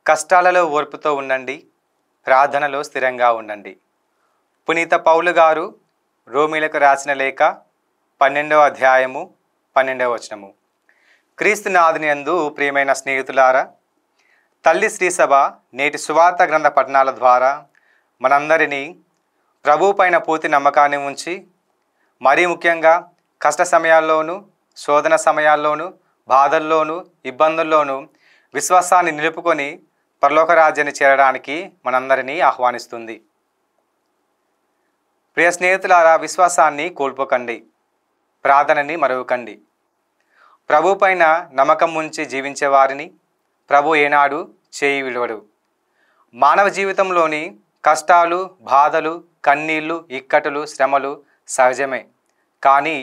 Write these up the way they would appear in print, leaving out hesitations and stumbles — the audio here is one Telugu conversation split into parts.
కష్టాలలో ఓర్పుతో ఉండండి, ప్రార్థనలో స్థిరంగా ఉండండి. పునీత పౌలు గారు రోమీలకు రాసిన లేఖ 12వ అధ్యాయము 12వ వచనము. క్రీస్తునాథుని యందు ప్రియమైన స్నేహితులారా, తల్లి శ్రీసభ నేటి సువార్త గ్రంథ పఠనాల ద్వారా మనందరినీ ప్రభువు పైన పూర్తి నమ్మకాన్ని ఉంచి, మరీ ముఖ్యంగా కష్ట సమయాల్లోనూ, శోధన సమయాల్లోనూ, బాధల్లోనూ, ఇబ్బందుల్లోనూ విశ్వాసాన్ని నిలుపుకొని పరలోక రాజ్యాన్ని చేరడానికి మనందరినీ ఆహ్వానిస్తుంది. ప్రియ స్నేహితులారా, విశ్వాసాన్ని కోల్పోకండి, ప్రార్థనని మరవకండి. ప్రభు పైన నమ్మకం ఉంచి జీవించే వారిని ప్రభు ఏనాడు చేయి విలువడు. మానవ జీవితంలోని కష్టాలు, బాధలు, కన్నీళ్లు, ఇక్కటులు, శ్రమలు సహజమే. కానీ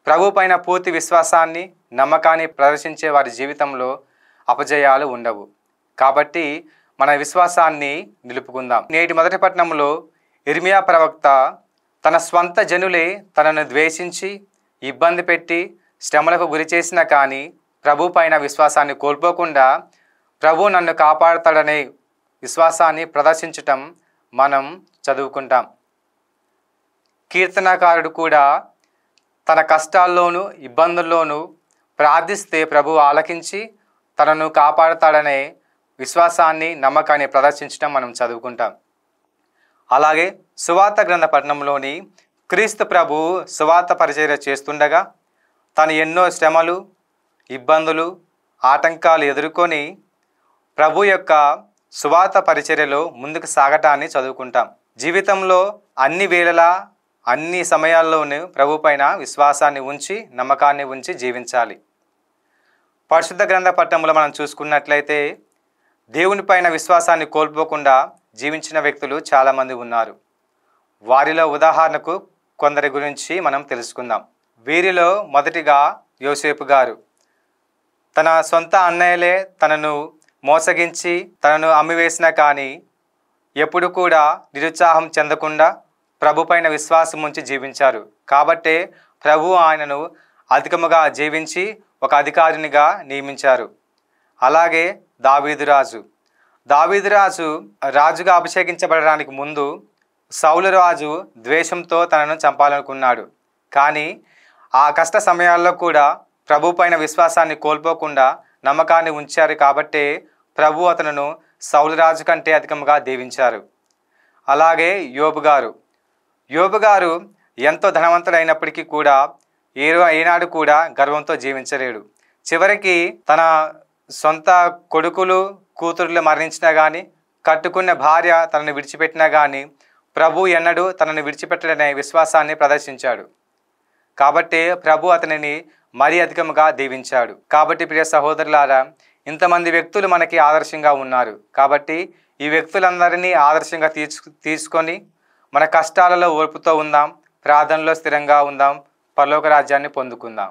ప్రభు పైన పూర్తి విశ్వాసాన్ని, నమ్మకాన్ని ప్రదర్శించే వారి జీవితంలో అపజయాలు ఉండవు. కాబట్టి మన విశ్వాసాన్ని నిలుపుకుందాం. నేటి మొదటి పట్టణంలో ఇర్మియా ప్రవక్త తన స్వంత జనులే తనను ద్వేషించి, ఇబ్బంది పెట్టి, శ్రమలకు గురి చేసినా కానీ ప్రభు పైన విశ్వాసాన్ని కోల్పోకుండా ప్రభు నన్ను కాపాడుతాడనే విశ్వాసాన్ని ప్రదర్శించటం మనం చదువుకుంటాం. కీర్తనకారుడు కూడా తన కష్టాల్లోనూ, ఇబ్బందుల్లోనూ ప్రార్థిస్తే ప్రభు ఆలకించి తనను కాపాడుతాడనే విశ్వాసాన్ని, నమ్మకాన్ని ప్రదర్శించడం మనం చదువుకుంటాం. అలాగే సువార్త గ్రంథ పఠనంలోని క్రీస్తు ప్రభు సువార్త పరిచర్య చేస్తుండగా తను ఎన్నో శ్రమలు, ఇబ్బందులు, ఆటంకాలు ఎదుర్కొని ప్రభు యొక్క సువార్త పరిచర్యలో ముందుకు సాగటాన్ని చదువుకుంటాం. జీవితంలో అన్ని వేళలా, అన్ని సమయాల్లోనూ ప్రభు పైన విశ్వాసాన్ని ఉంచి, నమ్మకాన్ని ఉంచి జీవించాలి. పరిశుద్ధ గ్రంథ పట్టణంలో మనం చూసుకున్నట్లయితే దేవుని పైన విశ్వాసాన్ని కోల్పోకుండా జీవించిన వ్యక్తులు చాలామంది ఉన్నారు. వారిలో ఉదాహరణకు కొందరి గురించి మనం తెలుసుకుందాం. వీరిలో మొదటిగా యోసేపు గారు. తన సొంత అన్నయ్యలే తనను మోసగించి తనను అమ్మివేసినా కానీ ఎప్పుడు కూడా నిరుత్సాహం చెందకుండా ప్రభు పైన విశ్వాసం ఉంచి జీవించారు. కాబట్టే ప్రభు ఆయనను అధికముగా జీవించి ఒక అధికారినిగా నియమించారు. అలాగే దావీదు రాజు రాజుగా అభిషేకించబడడానికి ముందు సౌలు రాజు ద్వేషంతో తనను చంపాలనుకున్నాడు. కానీ ఆ కష్ట సమయాల్లో కూడా ప్రభు పైన విశ్వాసాన్ని కోల్పోకుండా నమ్మకాన్ని ఉంచారు. కాబట్టే ప్రభు అతను సౌలు రాజు కంటే అధికంగా దీవించారు. అలాగే యోబు గారు ఎంతో ధనవంతుడైనప్పటికీ కూడా ఏనాడు కూడా గర్వంతో జీవించలేడు. చివరికి తన సొంత కొడుకులు, కూతురులు మరణించినా కానీ, కట్టుకున్న భార్య తనను విడిచిపెట్టినా కానీ ప్రభు ఎన్నడూ తనను విడిచిపెట్టడనే విశ్వాసాన్ని ప్రదర్శించాడు. కాబట్టి ప్రభు అతనిని మరీ అధికంగా దీవించాడు. కాబట్టి ప్రియ సహోదరులారా, ఇంతమంది వ్యక్తులు మనకి ఆదర్శంగా ఉన్నారు. కాబట్టి ఈ వ్యక్తులందరినీ ఆదర్శంగా తీసుకొని మన కష్టాలలో ఓర్పుతో ఉందాం, ప్రార్థనలో స్థిరంగా ఉందాం, పరలోక రాజ్యాన్ని పొందుకుందాం.